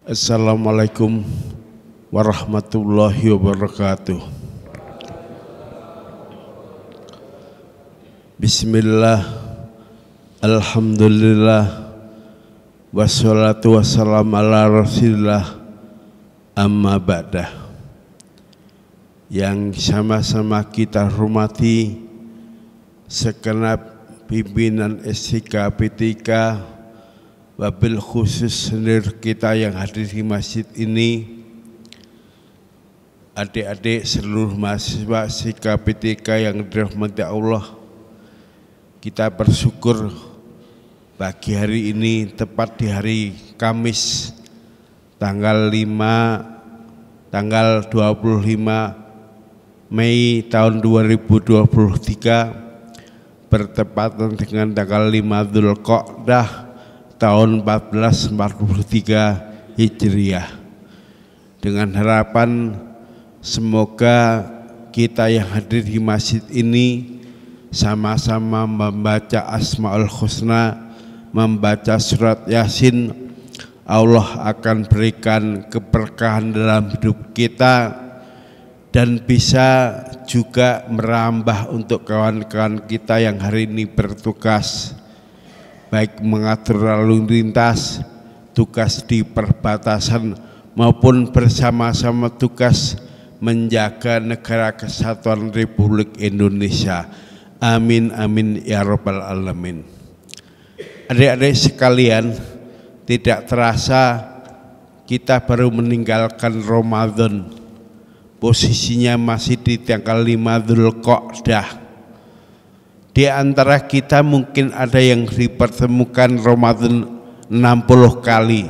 Assalamualaikum warahmatullahi wabarakatuh. Bismillah, alhamdulillah, wassalatu wassalamu ala rasulillah, amma ba'dah. Yang sama-sama kita hormati segenap pimpinan STK PTK, wabil khusus sendiri kita yang hadir di masjid ini, adik-adik seluruh mahasiswa STK PTK yang dirahmati Allah. Kita bersyukur pagi hari ini tepat di hari Kamis tanggal 25 Mei tahun 2023 bertepatan dengan tanggal 5 Dzulqa'dah tahun 1443 Hijriah, dengan harapan semoga kita yang hadir di masjid ini sama-sama membaca Asmaul Husna, membaca surat Yasin. Allah akan berikan keberkahan dalam hidup kita dan bisa juga merambah untuk kawan-kawan kita yang hari ini bertugas, baik mengatur lalu lintas, tugas di perbatasan maupun bersama-sama tugas menjaga negara kesatuan Republik Indonesia. Amin amin ya rabbal alamin. Adik-adik sekalian, tidak terasa kita baru meninggalkan Ramadan. Posisinya masih di tanggal 5 Dzulqa'dah. Di antara kita mungkin ada yang dipertemukan Ramadan 60 kali.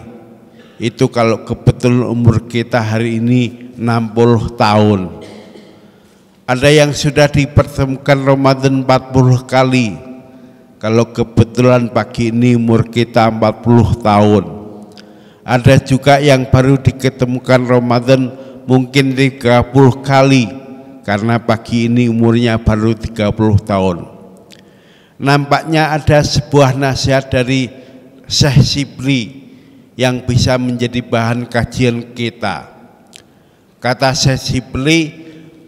Itu kalau kebetulan umur kita hari ini 60 tahun. Ada yang sudah dipertemukan Ramadan 40 kali. Kalau kebetulan pagi ini umur kita 40 tahun. Ada juga yang baru diketemukan Ramadan mungkin 30 kali. Karena pagi ini umurnya baru 30 tahun. Nampaknya ada sebuah nasihat dari Syekh Shibli yang bisa menjadi bahan kajian kita. Kata Syekh Shibli,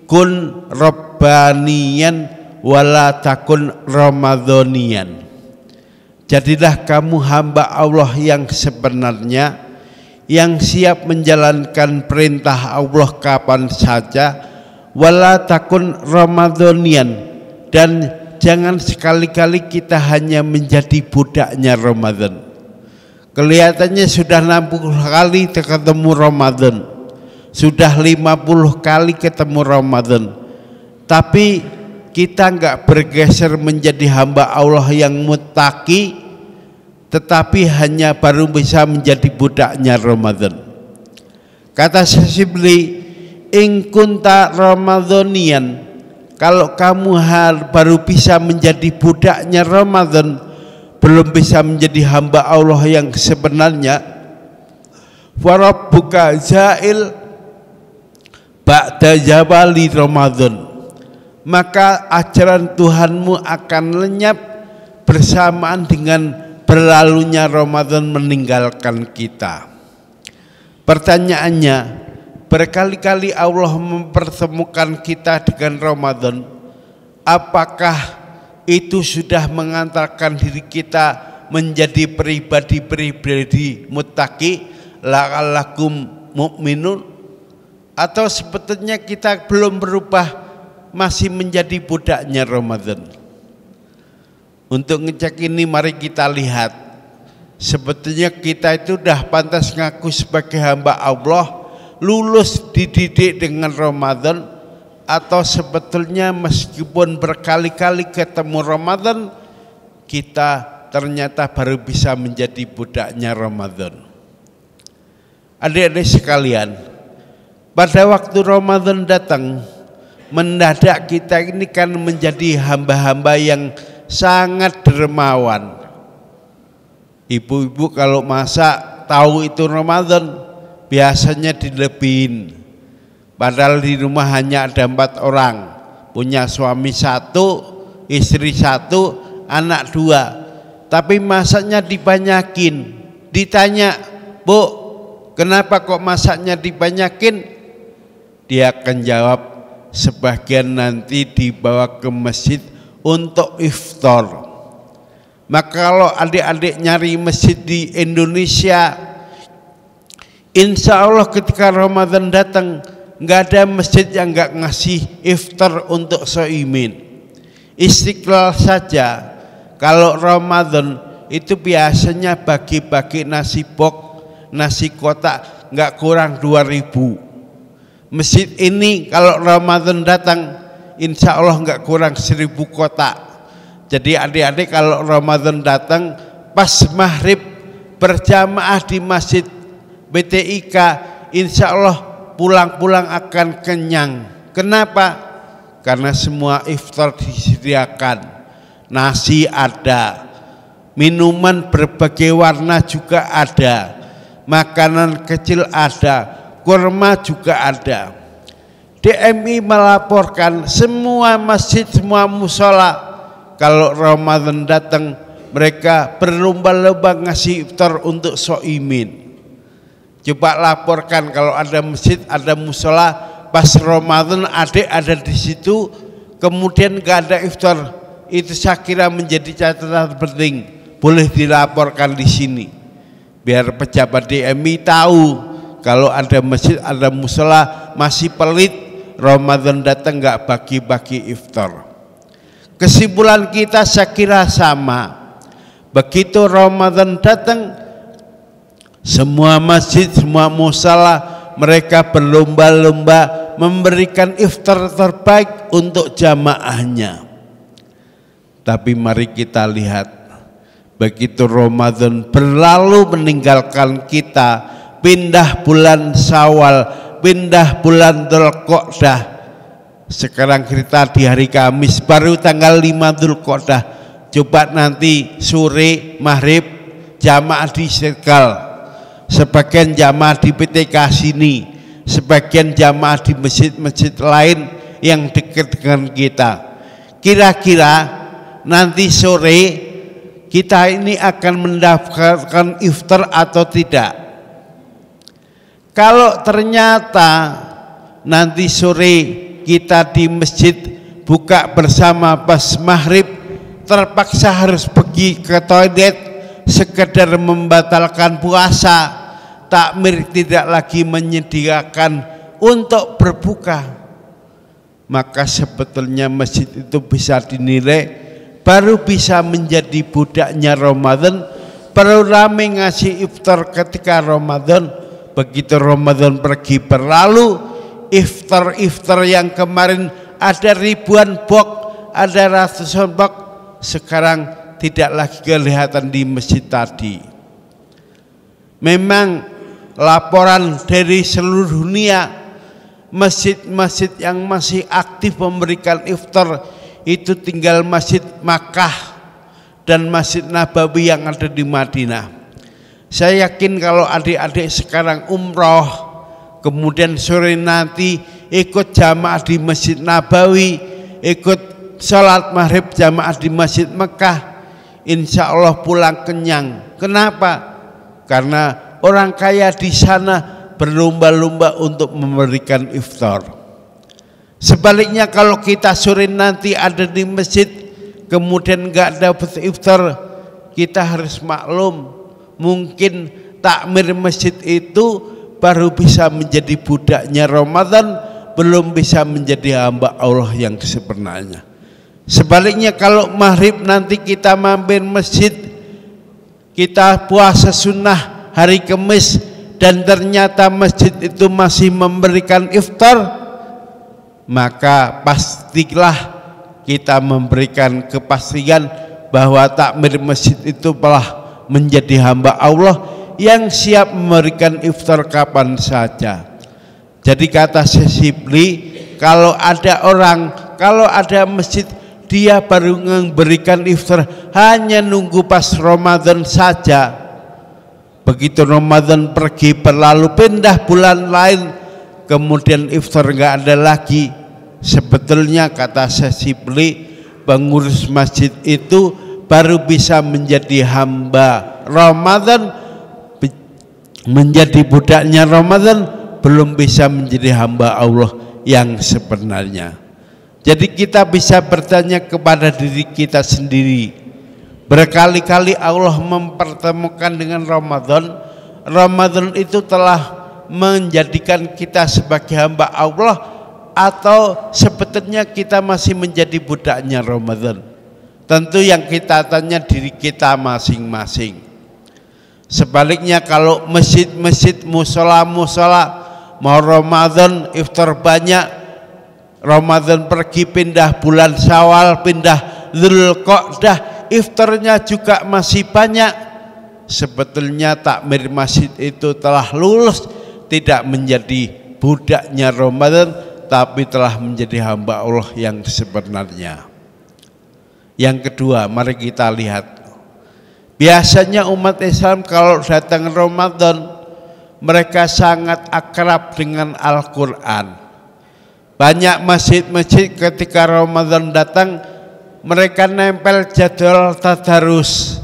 kun rabbaniyan wala takun ramadhaniyan. Jadilah kamu hamba Allah yang sebenarnya, yang siap menjalankan perintah Allah kapan saja, wala takun ramadhaniyan, dan jangan sekali-kali kita hanya menjadi budaknya Ramadan. Kelihatannya sudah 60 kali ketemu Ramadan, sudah 50 kali ketemu Ramadan, tapi kita enggak bergeser menjadi hamba Allah yang muttaqi, tetapi hanya baru bisa menjadi budaknya Ramadan. Kata Syibli, in kunta ramadhaniyan, kalau kamu baru bisa menjadi budaknya Ramadan, belum bisa menjadi hamba Allah yang sebenarnya, warabbuka zail ba'da jabali Ramadan, maka ajaran Tuhanmu akan lenyap bersamaan dengan berlalunya Ramadan meninggalkan kita. Pertanyaannya, berkali-kali Allah mempertemukan kita dengan Ramadan. Apakah itu sudah mengantarkan diri kita menjadi pribadi-pribadi muttaqi, la'allakum mu'minun? Atau sebetulnya kita belum berubah, masih menjadi budaknya Ramadan? Untuk ngecek ini mari kita lihat, sebetulnya kita itu sudah pantas ngaku sebagai hamba Allah, lulus dididik dengan Ramadan, atau sebetulnya meskipun berkali-kali ketemu Ramadan, kita ternyata baru bisa menjadi budaknya Ramadan. Adik-adik sekalian, pada waktu Ramadan datang, mendadak kita ini kan menjadi hamba-hamba yang sangat dermawan. Ibu-ibu kalau masak tahu itu Ramadan, biasanya dilebihin. Padahal di rumah hanya ada 4 orang, punya suami 1, istri 1, anak 2, tapi masaknya dibanyakin. Ditanya, Bu, Kenapa kok masaknya dibanyakin? Dia akan jawab, sebagian nanti dibawa ke masjid untuk iftar. Maka kalau adik-adik nyari masjid di Indonesia, insya Allah ketika Ramadan datang nggak ada masjid yang nggak ngasih iftar untuk shaimin. Istiqlal saja kalau Ramadan itu biasanya bagi-bagi nasi box, nasi kotak nggak kurang 2.000. Masjid ini kalau Ramadan datang insya Allah nggak kurang 1.000 kotak. Jadi adik-adik kalau Ramadan datang pas maghrib berjamaah di masjid BTIK, insya Allah pulang-pulang akan kenyang. Kenapa? Karena semua iftar disediakan, nasi ada, minuman berbagai warna juga ada, makanan kecil ada, kurma juga ada. DMI melaporkan semua masjid, semua musola kalau Ramadan datang mereka berlomba-lomba ngasih iftar untuk shaimin. Coba laporkan kalau ada masjid, ada musola pas Ramadan adik ada di situ, kemudian gak ada iftar, itu saya kira menjadi catatan penting, boleh dilaporkan di sini biar pejabat DMI tahu kalau ada masjid, ada musola masih pelit, Ramadan datang gak bagi-bagi iftar. Kesimpulan kita saya kira sama. Begitu Ramadan datang, semua masjid, semua musola mereka berlomba-lomba memberikan iftar terbaik untuk jamaahnya. Tapi mari kita lihat, begitu Ramadan berlalu meninggalkan kita, pindah bulan Syawal, pindah bulan Dzulqa'dah. Sekarang kita di hari Kamis, baru tanggal 5 Dzulqa'dah. Coba nanti sore maghrib jamaah di Istiqlal, sebagian jamaah di PTK sini, sebagian jamaah di masjid-masjid lain yang dekat dengan kita. Kira-kira nanti sore kita ini akan mendapatkan iftar atau tidak? Kalau ternyata nanti sore kita di masjid buka bersama pas maghrib, terpaksa harus pergi ke toilet sekedar membatalkan puasa, takmir tidak lagi menyediakan untuk berbuka, maka sebetulnya masjid itu bisa dinilai baru bisa menjadi budaknya Ramadan, baru ramai ngasih iftar ketika Ramadan. Begitu Ramadan pergi berlalu, iftar yang kemarin ada ribuan box, ada ratusan box, sekarang tidak lagi kelihatan di masjid tadi. Memang laporan dari seluruh dunia, masjid-masjid yang masih aktif memberikan iftar itu tinggal Masjid Makkah dan Masjid Nabawi yang ada di Madinah. Saya yakin kalau adik-adik sekarang umroh, kemudian sore nanti ikut jamaah di Masjid Nabawi, ikut sholat maghrib jamaah di Masjid Mekah, insya Allah pulang kenyang. Kenapa? Karena orang kaya di sana berlomba-lomba untuk memberikan iftar. Sebaliknya kalau kita sore nanti ada di masjid, kemudian nggak dapat iftar, kita harus maklum, mungkin takmir masjid itu baru bisa menjadi budaknya Ramadan, belum bisa menjadi hamba Allah yang sebenarnya. Sebaliknya kalau maghrib nanti kita mampir masjid, kita puasa sunnah hari Kamis dan ternyata masjid itu masih memberikan iftar, maka pastilah kita memberikan kepastian bahwa takmir masjid itu telah menjadi hamba Allah yang siap memberikan iftar kapan saja. Jadi kata Syekh, kalau ada orang, kalau ada masjid dia baru memberikan iftar hanya nunggu pas Ramadan saja, begitu Ramadan pergi berlalu pindah bulan lain, kemudian iftar nggak ada lagi, sebetulnya kata Syekh pengurus masjid itu baru bisa menjadi hamba Ramadan menjadi budaknya Ramadan, belum bisa menjadi hamba Allah yang sebenarnya. Jadi kita bisa bertanya kepada diri kita sendiri. Berkali-kali Allah mempertemukan dengan Ramadan. Ramadan itu telah menjadikan kita sebagai hamba Allah, atau sebetulnya kita masih menjadi budaknya Ramadan? Tentu yang kita tanya diri kita masing-masing. Sebaliknya kalau masjid-masjid, musola-musola mau Ramadan iftar banyak, Ramadan pergi pindah bulan Syawal, pindah Dzulqa'dah, iftarnya juga masih banyak. Sebetulnya takmir masjid itu telah lulus, tidak menjadi budaknya Ramadan, tapi telah menjadi hamba Allah yang sebenarnya. Yang kedua, mari kita lihat. Biasanya umat Islam kalau datang Ramadan, mereka sangat akrab dengan Al-Quran. Banyak masjid-masjid ketika Ramadan datang, mereka nempel jadwal tadarus.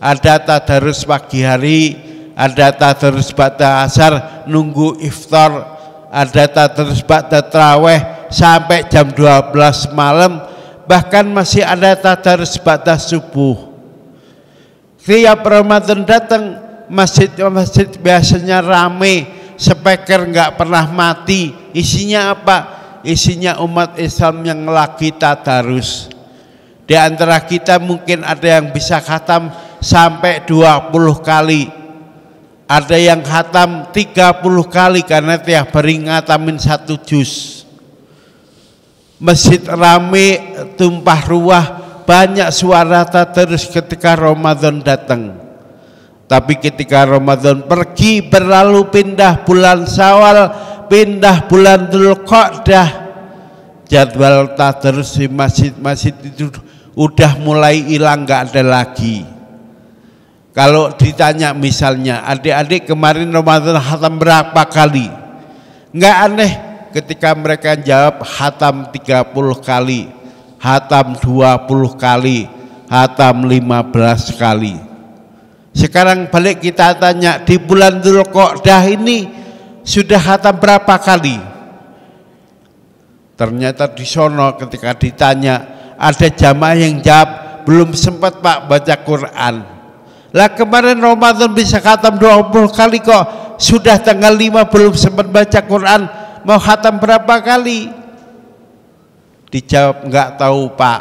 Ada tadarus pagi hari, ada tadarus ba'da asar nunggu iftar, ada tadarus ba'da tarawih sampai jam 12 malam, bahkan masih ada tadarus ba'da subuh. Tiap Ramadan datang, masjid-masjid biasanya ramai, speaker nggak pernah mati. Isinya apa? Isinya umat Islam yang lagi tadarus. Di antara kita mungkin ada yang bisa khatam sampai 20 kali. Ada yang khatam 30 kali karena tiap hari ngatamin 1 juz. Masjid ramai, tumpah ruah, banyak suara tadarus ketika Ramadan datang. Tapi ketika Ramadan pergi berlalu, pindah bulan Syawal, pindah bulan Dzulqa'dah, jadwal tadarus di masjid-masjid itu udah mulai hilang, nggak ada lagi. Kalau ditanya misalnya, adik-adik kemarin Ramadan khatam berapa kali? Nggak aneh ketika mereka jawab khatam 30 kali, khatam 20 kali, khatam 15 kali. Sekarang balik kita tanya, di bulan Dzulqa'dah ini sudah khatam berapa kali? Ternyata di sono ketika ditanya, ada jamaah yang jawab, belum sempat Pak baca Quran. Lah kemarin Ramadan bisa khatam 20 kali kok, sudah tanggal 5 belum sempat baca Quran, mau khatam berapa kali? Dijawab nggak tahu Pak.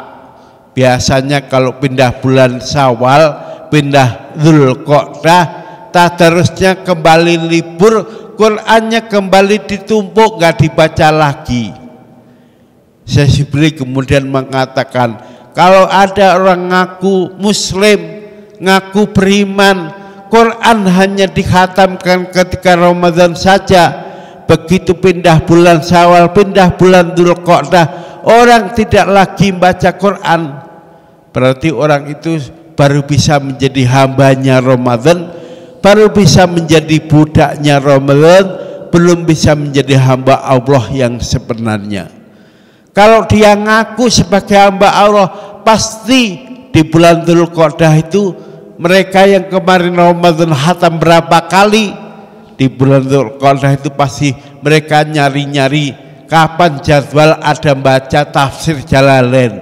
Biasanya kalau pindah bulan Syawal, pindah Dzulqa'dah, tadarusnya kembali libur, Qurannya kembali ditumpuk, nggak dibaca lagi. Syekh Shibli kemudian mengatakan, kalau ada orang ngaku Muslim, ngaku beriman, Quran hanya dikhatamkan ketika Ramadan saja. Begitu pindah bulan Syawal, pindah bulan Dzulqa'dah, orang tidak lagi baca Quran, berarti orang itu baru bisa menjadi hambanya Ramadan, baru bisa menjadi budaknya Ramadan, belum bisa menjadi hamba Allah yang sebenarnya. Kalau dia ngaku sebagai hamba Allah, pasti di bulan Dzulqa'dah itu mereka yang kemarin Ramadan khatam berapa kali, di bulan Dzulqa'dah itu pasti mereka nyari-nyari kapan jadwal ada baca tafsir Jalalain,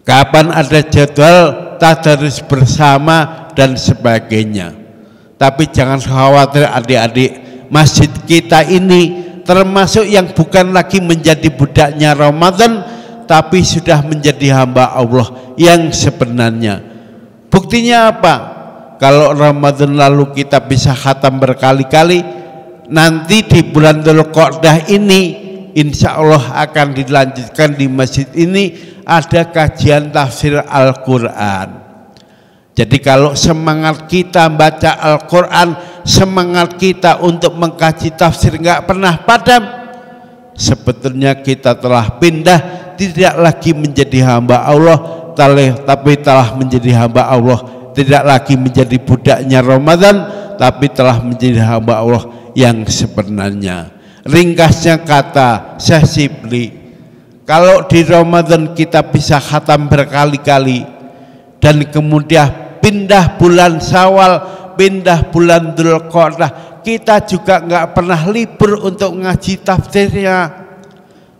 kapan ada jadwal tadarus bersama dan sebagainya. Tapi jangan khawatir adik-adik, masjid kita ini termasuk yang bukan lagi menjadi budaknya Ramadan, tapi sudah menjadi hamba Allah yang sebenarnya. Buktinya apa? Kalau Ramadan lalu kita bisa khatam berkali-kali, nanti di bulan Dzulqa'dah ini insya Allah akan dilanjutkan di masjid ini, ada kajian tafsir Al-Quran. Jadi kalau semangat kita baca Al-Quran, semangat kita untuk mengkaji tafsir nggak pernah padam, sebetulnya kita telah pindah, tidak lagi menjadi hamba Allah, tapi telah menjadi hamba Allah, tidak lagi menjadi budaknya Ramadan, tapi telah menjadi hamba Allah yang sebenarnya. Ringkasnya kata Syekh Shibli, kalau di Ramadan kita bisa khatam berkali-kali, dan kemudian pindah bulan Syawal, pindah bulan Dzulqa'dah, kita juga nggak pernah libur untuk ngaji tafsirnya.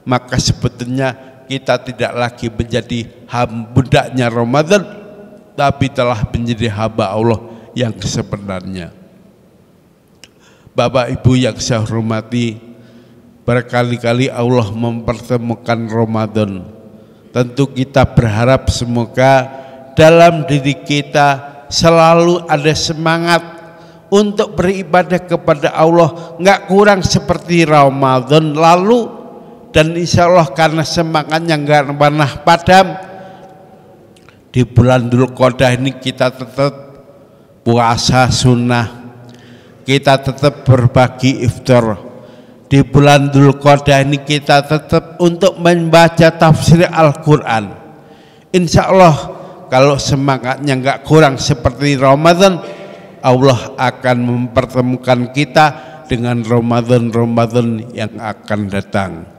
Maka sebetulnya kita tidak lagi menjadi budaknya Ramadan, tapi telah menjadi hamba Allah yang sebenarnya. Bapak Ibu yang saya hormati, berkali-kali Allah mempertemukan Ramadan. Tentu kita berharap semoga dalam diri kita selalu ada semangat untuk beribadah kepada Allah, nggak kurang seperti Ramadan lalu. Dan insya Allah karena semangatnya nggak pernah padam, di bulan Dzulqa'dah ini kita tetap puasa sunnah, kita tetap berbagi iftar. Di bulan Dzulqa'dah ini kita tetap untuk membaca tafsir Al-Quran. Insya Allah kalau semangatnya nggak kurang seperti Ramadan, Allah akan mempertemukan kita dengan Ramadan yang akan datang.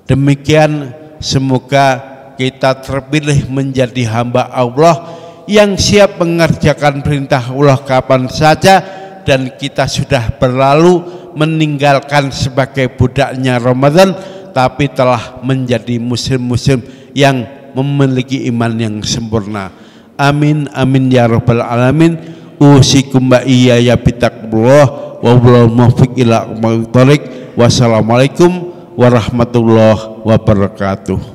Demikian, semoga kita terpilih menjadi hamba Allah yang siap mengerjakan perintah Allah kapan saja, dan kita sudah berlalu meninggalkan sebagai budaknya Ramadan, tapi telah menjadi muslim-muslim yang memiliki iman yang sempurna. Amin amin ya rabbal alamin. Usikum wa iyaya bitaqwallah wa wal muwaffiq ila aqwamit thoriq. Wassalamualaikum warahmatullahi wabarakatuh.